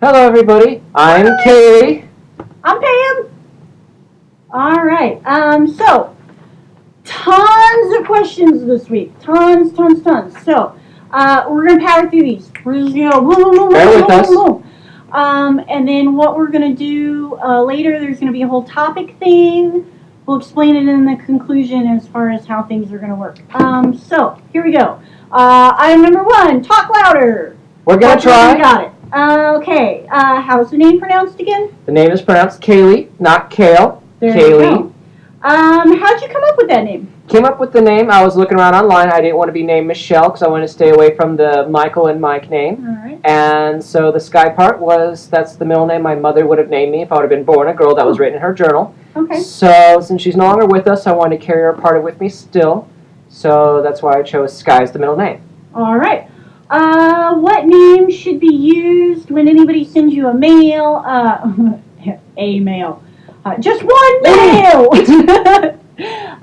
Hello, everybody. I'm Kaylee. I'm Pam. All right. So, tons of questions this week. Tons. So, we're going to power through these. We're just going to Bear with us. And then what we're going to do later, there's going to be a whole topic thing. We'll explain it in the conclusion as far as how things are going to work. So, here we go. Item number 1, talk louder. We're going to try. Got it. Okay. How's the name pronounced again? The name is pronounced Kaylee, not Kale. There Kaylee. you go. How'd you come up with that name? Came up with the name. I was looking around online. I didn't want to be named Michelle because I wanted to stay away from the Michael and Mike name. All right. And so the Sky part that's the middle name my mother would have named me if I would have been born a girl. That was written in her journal. Okay. So since she's no longer with us, I wanted to carry her part of with me still. So that's why I chose Sky as the middle name. All right. What name should be used when anybody sends you a mail? A mail. Just one mail!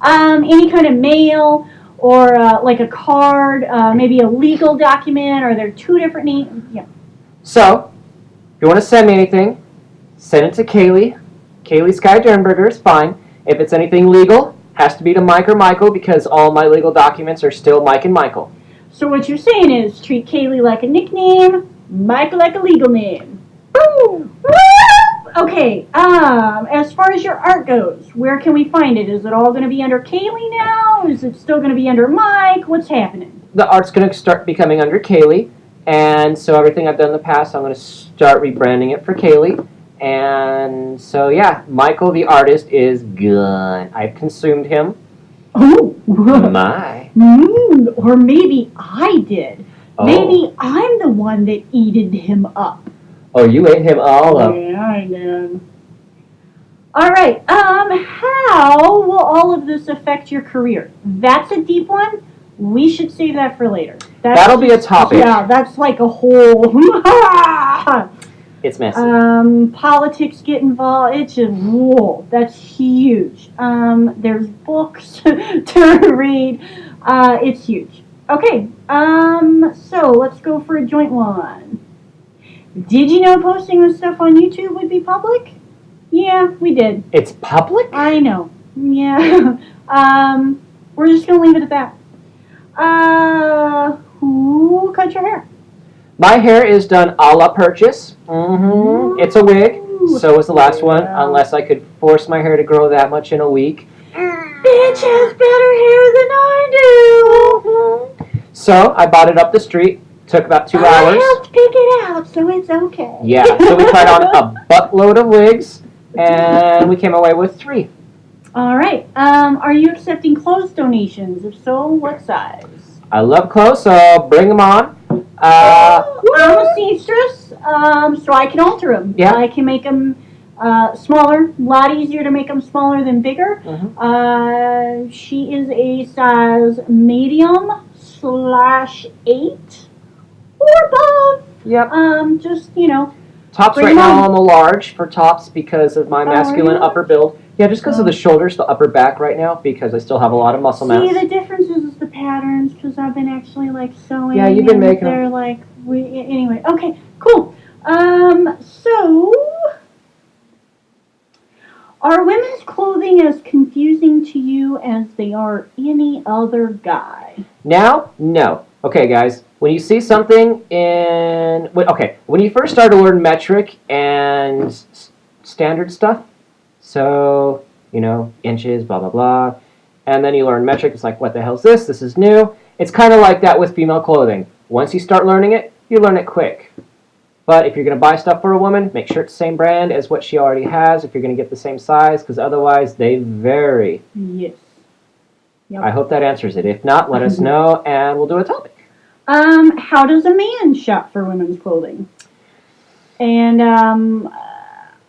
Any kind of mail or like a card, maybe a legal document. Are there two different names? Yeah. So, if you want to send me anything, send it to Kaylee. Kaylee Sky Dernberger is fine. If it's anything legal, has to be to Mike or Michael because all my legal documents are still Mike and Michael. So what you're saying is treat Kaylee like a nickname, Mike like a legal name. Boom! Okay, as far as your art goes, where can we find it? Is it all going to be under Kaylee now? Is it still going to be under Mike? What's happening? The art's going to start becoming under Kaylee, and so everything I've done in the past, I'm going to start rebranding it for Kaylee. And so, yeah, Michael the artist is gone. I've consumed him. Oh! My. Or maybe I did. Oh. Maybe I'm the one that eated him up. Oh, you ate him all up. Yeah, I did. All right. How will all of this affect your career? That's a deep one. We should save that for later. That'll be a topic. Yeah, that's like a whole... It's messy. Politics get involved. It's just, whoa, that's huge. There's books to read. It's huge. Okay, so let's go for a joint one. Did you know posting this stuff on YouTube would be public? Yeah, we did. It's public? I know. Yeah. We're just going to leave it at that. Who cut your hair? My hair is done a la purchase. It's a wig. So was the last one, unless I could force my hair to grow that much in a week. Bitch has better hair than I do. So I bought it up the street. Took about 2 hours. I helped pick it out, so it's okay. Yeah, so we tried on a buttload of wigs, and we came away with 3. All right. Are you accepting clothes donations? If so, what size? I love clothes, so bring them on. I'm a seamstress, so I can alter them. Yeah. I can make them smaller. A lot easier to make them smaller than bigger. She is a size medium/8 or above. Yep. Just, Tops right now I'm a large for tops because of my masculine upper build. Yeah, just because of the shoulders, the upper back right now, because I still have a lot of muscle mass. See, the difference is the patterns, because I've been actually, sewing. Yeah, you've been making them. Anyway, okay, cool. So, are women's clothing as confusing to you as they are any other guy? Now, no. Okay, guys, when you see something when you first start to learn metric and standard stuff, so, inches, blah, blah, blah, and then you learn metric, it's like, what the hell is this? This is new. It's kind of like that with female clothing. Once you start learning it, you learn it quick. But if you're going to buy stuff for a woman, make sure it's the same brand as what she already has, if you're going to get the same size, because otherwise they vary. Yes. Yep. I hope that answers it. If not, let us know, and we'll do a topic. How does a man shop for women's clothing? And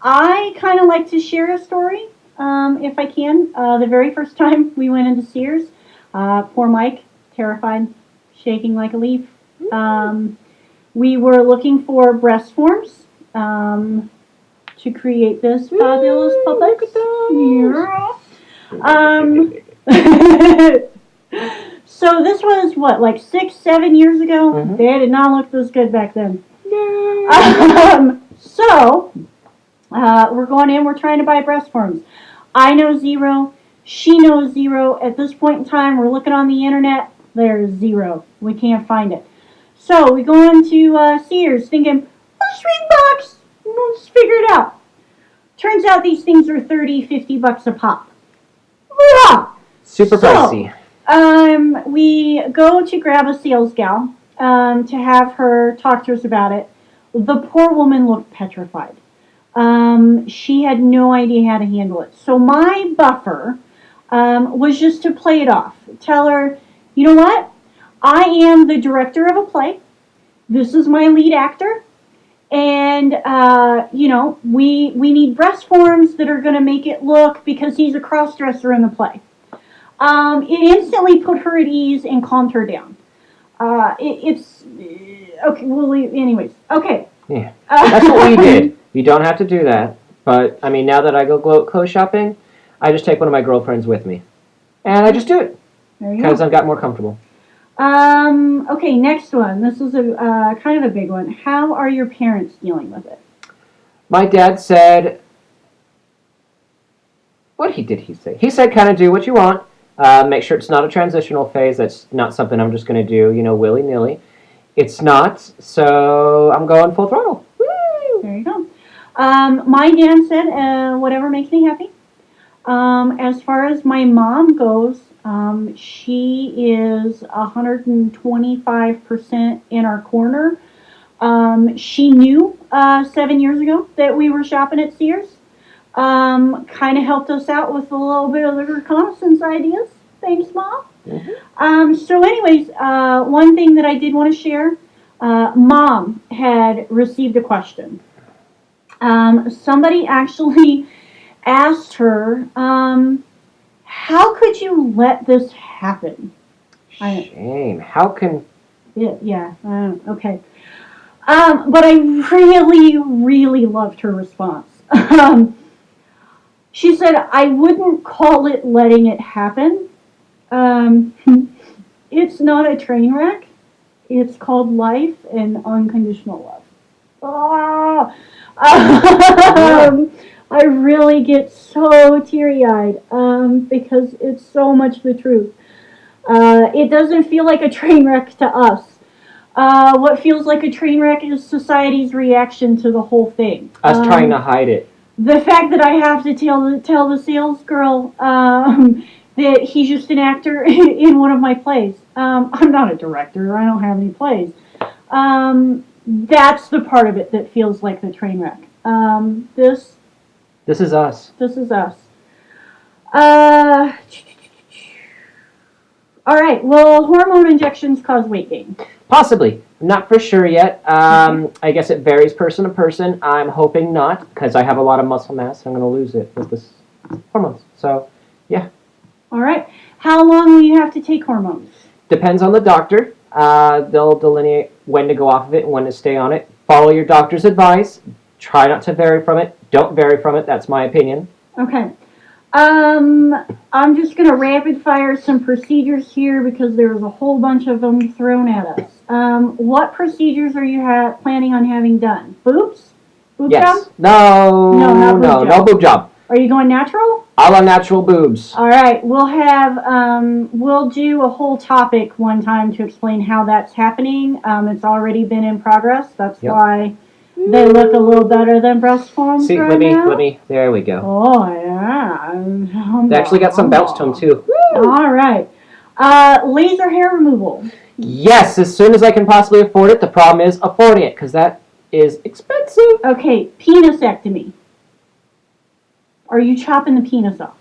I kind of like to share a story, if I can. The very first time we went into Sears, poor Mike, terrified, shaking like a leaf. We were looking for breast forms to create this fabulous puppet. So this was, 6-7 years ago? They did not look this good back then. So, we're going in, we're trying to buy breast forms. I know zero. She knows zero. At this point in time, we're looking on the internet. There's zero. We can't find it. So, we go into Sears thinking, $3. We'll just figure it out. Turns out these things are $30, $50 a pop. Hurrah! Super pricey. We go to grab a sales gal to have her talk to us about it. The poor woman looked petrified. She had no idea how to handle it. So my buffer was just to play it off. Tell her, you know what? I am the director of a play. This is my lead actor. And, we need breast forms that are going to make it look, because he's a cross-dresser in the play. It instantly put her at ease and calmed her down. It's okay. Well, anyways, okay. Yeah, that's what we did. You don't have to do that, but I mean, now that I go clothes shopping, I just take one of my girlfriends with me, and I just do it because I've got more comfortable. Okay, next one. This is a kind of a big one. How are your parents dealing with it? My dad said, what did he say? He said, kind of do what you want. Make sure it's not a transitional phase. That's not something I'm just going to do, willy-nilly. It's not, so I'm going full throttle. Woo! There you go. My dad said, whatever makes me happy. As far as my mom goes, she is 125% in our corner. She knew 7 years ago that we were shopping at Sears. Kind of helped us out with a little bit of the reconnaissance ideas. Thanks, Mom. Mm-hmm. So anyways, one thing that I did want to share, Mom had received a question. Somebody actually asked her, how could you let this happen? Shame. How can... Yeah, okay. But I really, really loved her response. She said, I wouldn't call it letting it happen. It's not a train wreck. It's called life and unconditional love. I really get so teary-eyed because it's so much the truth. It doesn't feel like a train wreck to us. What feels like a train wreck is society's reaction to the whole thing. Us trying to hide it. The fact that I have to tell the sales girl that he's just an actor in one of my plays. I'm not a director. I don't have any plays. That's the part of it that feels like the train wreck. This is us. This is us. All right. Will hormone injections cause weight gain? Possibly. Not for sure yet. I guess it varies person to person. I'm hoping not, because I have a lot of muscle mass. I'm going to lose it with this hormones. So, yeah. All right. How long will you have to take hormones? Depends on the doctor. They'll delineate when to go off of it and when to stay on it. Follow your doctor's advice. Try not to vary from it. Don't vary from it. That's my opinion. Okay. I'm just going to rapid fire some procedures here because there's a whole bunch of them thrown at us. What procedures are you planning on having done? Boobs? Boob yes. job? No. No boob job. Are you going natural? All on natural boobs. All right. We'll do a whole topic one time to explain how that's happening. It's already been in progress. That's why they look a little better than breast forms. See, right now. let me. There we go. Oh yeah. They actually got some bounce to them too. Woo! All right. Laser hair removal. Yes, as soon as I can possibly afford it. The problem is affording it because that is expensive. Okay, penisectomy. Are you chopping the penis off?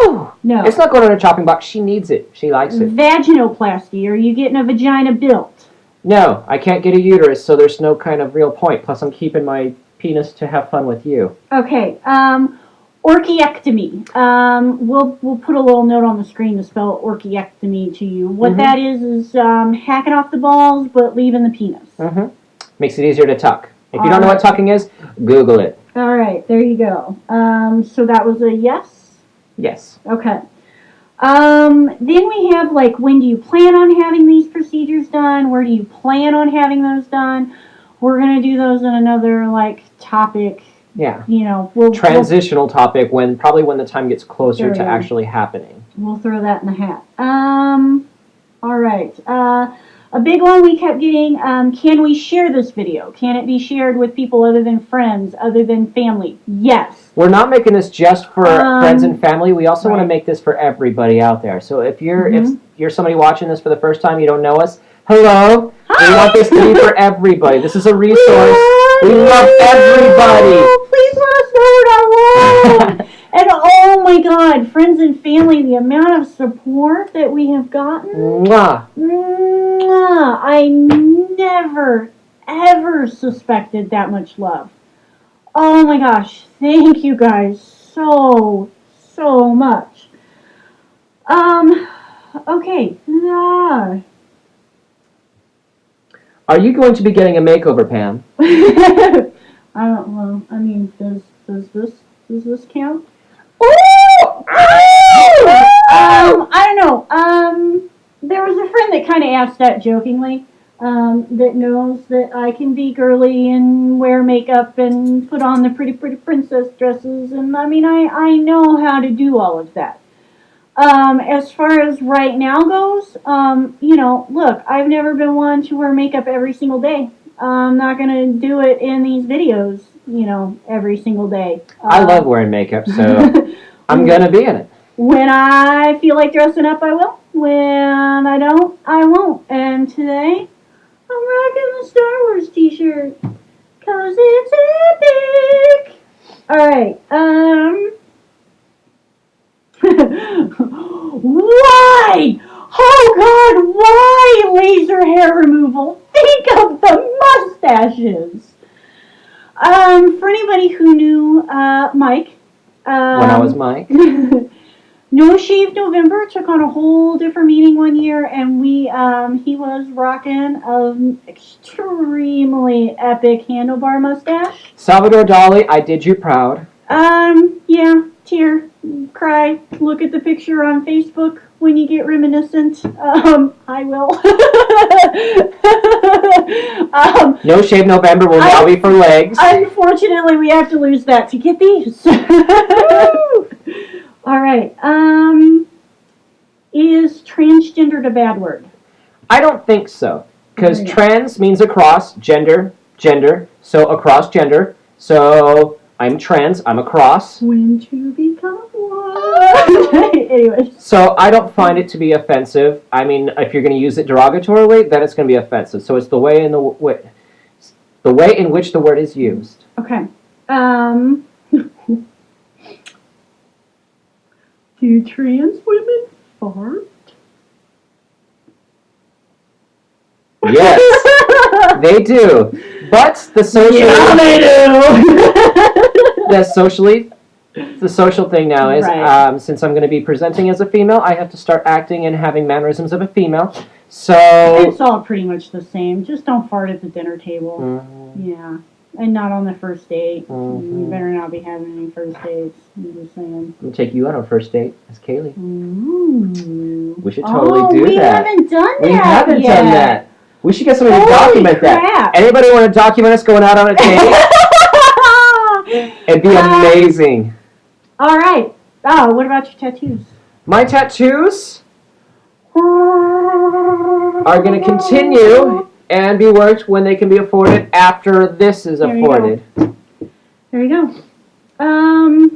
No. It's not going on a chopping block. She needs it. She likes it. Vaginoplasty. Are you getting a vagina built? No, I can't get a uterus, so there's no kind of real point. Plus, I'm keeping my penis to have fun with you. Okay. Orchiectomy. We'll put a little note on the screen to spell orchiectomy to you. What that is hacking off the balls but leaving the penis. Makes it easier to tuck. If you don't know what tucking is, Google it. All right, there you go. So that was a yes? Yes. Okay. Then we have, when do you plan on having these procedures done? Where do you plan on having those done? we're gonna do those in another topic. Yeah. Transitional topic probably when the time gets closer to actually happening. We'll throw that in the hat. All right. A big one we kept getting, can we share this video? Can it be shared with people other than friends, other than family? Yes. We're not making this just for friends and family. We also want to make this for everybody out there. So if you're somebody watching this for the first time, you don't know us, hello. Hi. We want this to be for everybody. This is a resource. We love everybody. Please let us know we're not alone. And oh my God, friends and family, the amount of support that we have gotten. Mwah. Mwah. I never, ever suspected that much love. Oh my gosh, thank you guys so much. Okay. Are you going to be getting a makeover, Pam? Does this count? I don't know. There was a friend that kind of asked that jokingly, that knows that I can be girly and wear makeup and put on the pretty princess dresses, and I know how to do all of that. As far as right now goes, look, I've never been one to wear makeup every single day. I'm not going to do it in these videos, every single day. I love wearing makeup, so I'm going to be in it. When I feel like dressing up, I will. When I don't, I won't. And today, I'm rocking the Star Wars t-shirt, 'cause it's epic. Alright, why? Oh God, why laser hair removal? Think of the mustaches. For anybody who knew Mike, when I was Mike, No Shave November took on a whole different meaning one year, and he was rocking an extremely epic handlebar mustache. Salvador Dali, I did you proud. Yeah, tear, cry, look at the picture on Facebook when you get reminiscent. I will. No Shave November will now be for legs. Unfortunately, we have to lose that to get these. All right. Is transgendered a bad word? I don't think so. Because trans means across, gender, so across gender. So I'm trans, I'm across. When to become one. Anyway. So I don't find it to be offensive. I mean, if you're going to use it derogatorily, then it's going to be offensive. So it's the way in which the word is used. Okay. Do trans women fart? Yes, they do. But the social they do. the social thing now is since I'm going to be presenting as a female, I have to start acting and having mannerisms of a female. So it's all pretty much the same. Just don't fart at the dinner table. Mm-hmm. Yeah. And not on the first date. Mm-hmm. You better not be having any first dates. I'm just saying. I'm going to take you on a first date as Kaylee. Ooh. We should totally do we that. Haven't done that We haven't yet. done that. We should get somebody to document that. Anybody want to document us going out on a date? It'd be amazing. All right. Oh, what about your tattoos? My tattoos are going to continue and be worked when they can be afforded after this is afforded. There you go. I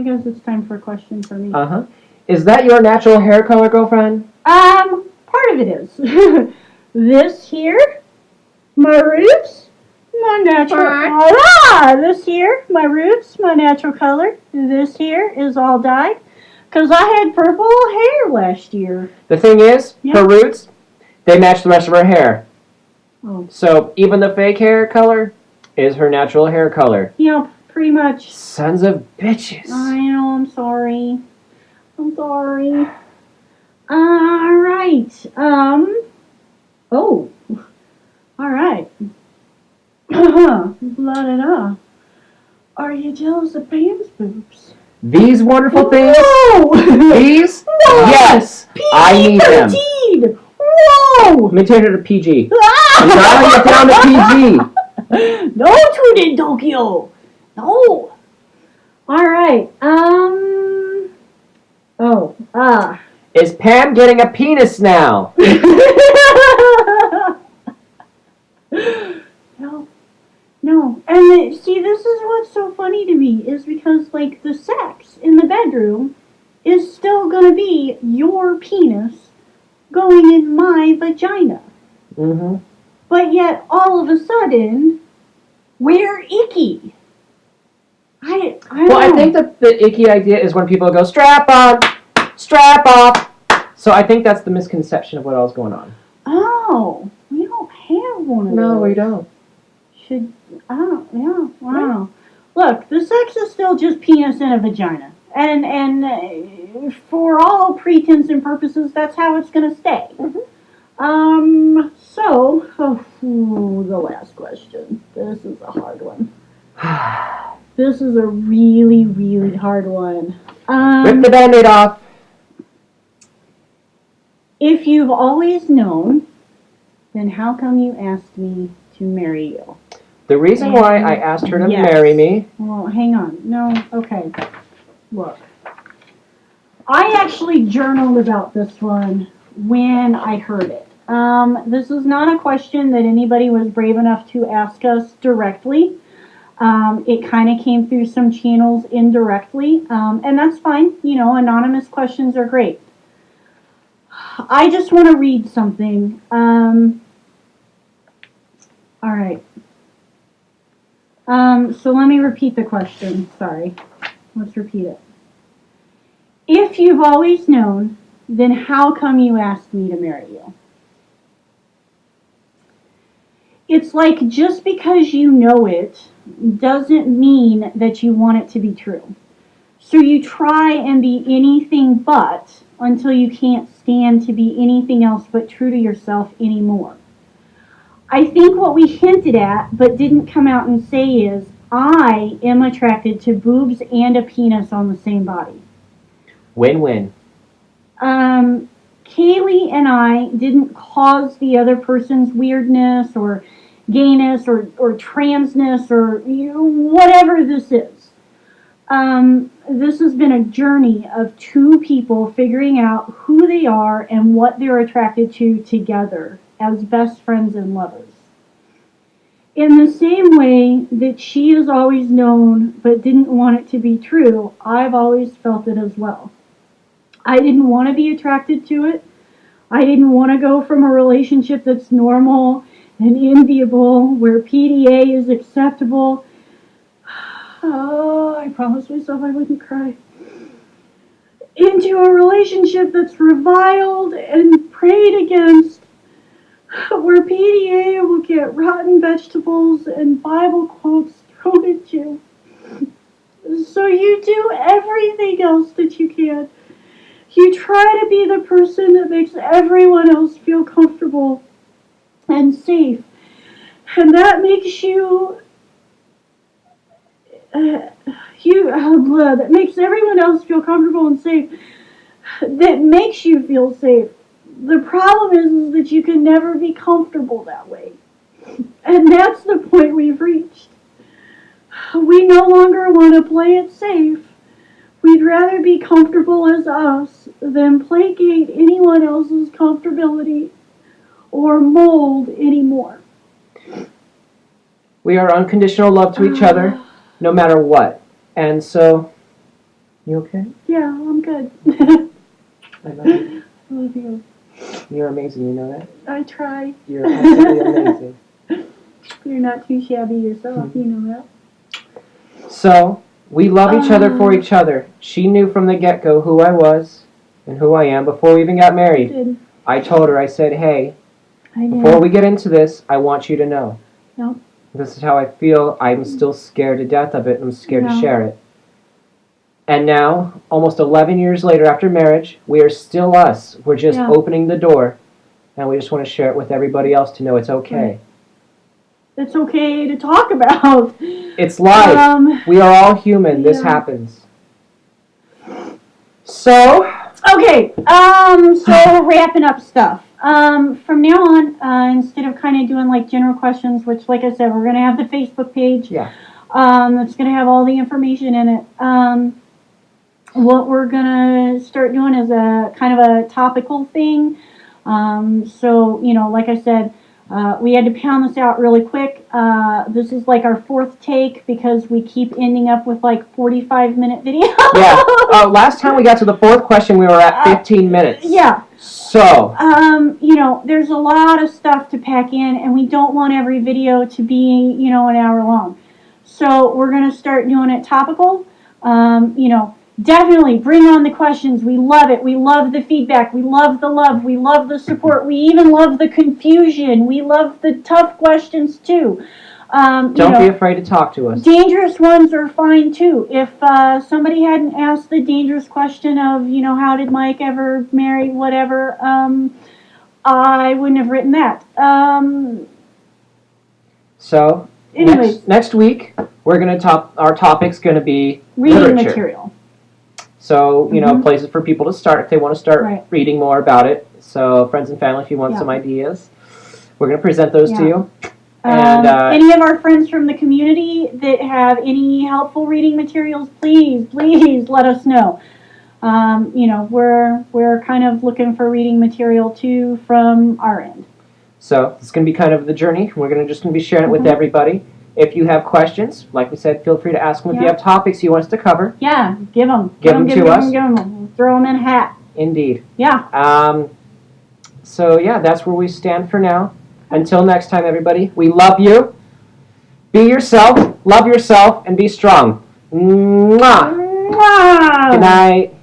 guess it's time for a question for me. Uh-huh. Is that your natural hair color, girlfriend? Part of it is. This here, my roots, my natural. This here, my roots, my natural color. This here is all dyed. Because I had purple hair last year. The thing is, her roots, they match the rest of her hair. Oh. So even the fake hair color is her natural hair color. Yeah, pretty much. Sons of bitches. I know, I'm sorry. I'm sorry. Alright. Oh. Alright. La-da-da. Are you jealous of Pam's boobs? These wonderful things? Whoa! These? Whoa! Yes! I need them. Whoa! Maintain it to PG. Ah! You gotta get down to PG. No tune in Tokyo. No. All right. Is Pam getting a penis now? No. And see, this is what's so funny to me is because, like, the sex in the bedroom is still going to be your penis going in my vagina. Mm-hmm. But yet, all of a sudden, we're icky. I don't know. I think the icky idea is when people go, strap on, strap off. So I think that's the misconception of what all's going on. Oh, we don't have one of those. No, we don't. I don't know. Look, the sex is still just penis and a vagina. And for all pretense and purposes, that's how it's going to stay. Mm-hmm. The last question. This is a hard one. This is a really, really hard one. Rip the Band-Aid off. If you've always known, then how come you asked me to marry you? The reason why I asked her to marry me... Well, hang on. No, okay. Look. I actually journaled about this one when I heard it. This is not a question that anybody was brave enough to ask us directly. It kind of came through some channels indirectly, and that's fine. You know, anonymous questions are great. I just want to read something. All right. So let me repeat the question. Sorry. Let's repeat it. If you've always known, then how come you asked me to marry you? It's like just because you know it doesn't mean that you want it to be true. So you try and be anything but until you can't stand to be anything else but true to yourself anymore. I think what we hinted at but didn't come out and say is, I am attracted to boobs and a penis on the same body. Win-win. Kaylee and I didn't cause the other person's weirdness or gayness or transness or whatever this is. This has been a journey of two people figuring out who they are and what they're attracted to together as best friends and lovers. In the same way that she has always known but didn't want it to be true, I've always felt it as well. I didn't want to be attracted to it. I didn't want to go from a relationship that's normal and enviable, where PDA is acceptable. Oh, I promised myself I wouldn't cry. Into a relationship that's reviled and prayed against, where PDA will get rotten vegetables and Bible quotes thrown at you. So you do everything else that you can. You try to be the person that makes everyone else feel comfortable and safe. And that makes you... that makes everyone else feel comfortable and safe. That makes you feel safe. The problem is that you can never be comfortable that way. And that's the point we've reached. We no longer want to play it safe. We'd rather be comfortable as us than placate anyone else's comfortability or mold anymore. We are unconditional love to each other, no matter what. And so, you okay? Yeah, I'm good. I love you. I love you. You're amazing, you know that? I try. You're absolutely amazing. You're not too shabby yourself, you know that. So, we love each other for each other. She knew from the get-go who I was and who I am before we even got married. I told her, I said, hey, before we get into this, I want you to know. No. This is how I feel. I'm still scared to death of it, and I'm scared to share it. And now, almost 11 years later after marriage, we are still us. We're just opening the door, and we just want to share it with everybody else to know it's okay. It's okay to talk about. It's life. We are all human. This happens. So. Okay. So wrapping up stuff. from now on, instead of kind of doing like general questions, which, like I said, we're going to have the Facebook page. Yeah. That's going to have all the information in it. What we're going to start doing is a kind of a topical thing. So, you know, like I said, we had to pound this out really quick. This is like our 4th take because we keep ending up with like 45-minute videos. Yeah. Last time we got to the 4th question, we were at 15 minutes. Yeah. So. You know, there's a lot of stuff to pack in, and we don't want every video to be, you know, an hour long. So we're going to start doing it topical. You know, definitely bring on the questions. We love it. We love the feedback. We love the love. We love the support. We even love the confusion. We love the tough questions too. Don't be afraid to talk to us. Dangerous ones are fine too. If somebody hadn't asked the dangerous question of, you know, how did Mike ever marry, whatever, I wouldn't have written that. So, next week, we're going to our topic's going to be reading literature. Material. So, you know, places for people to start if they want to start reading more about it. So, friends and family, if you want some ideas, we're going to present those to you. And any of our friends from the community that have any helpful reading materials, please let us know. You know, we're kind of looking for reading material too from our end. So it's going to be kind of the journey. We're just going to be sharing it with everybody. If you have questions, like we said, feel free to ask them. If you have topics you want us to cover, give them to us. Throw them in a hat. Indeed. Yeah. So yeah, that's where we stand for now. Until next time, everybody, we love you. Be yourself, love yourself, and be strong. Mwah. Mwah. Good night.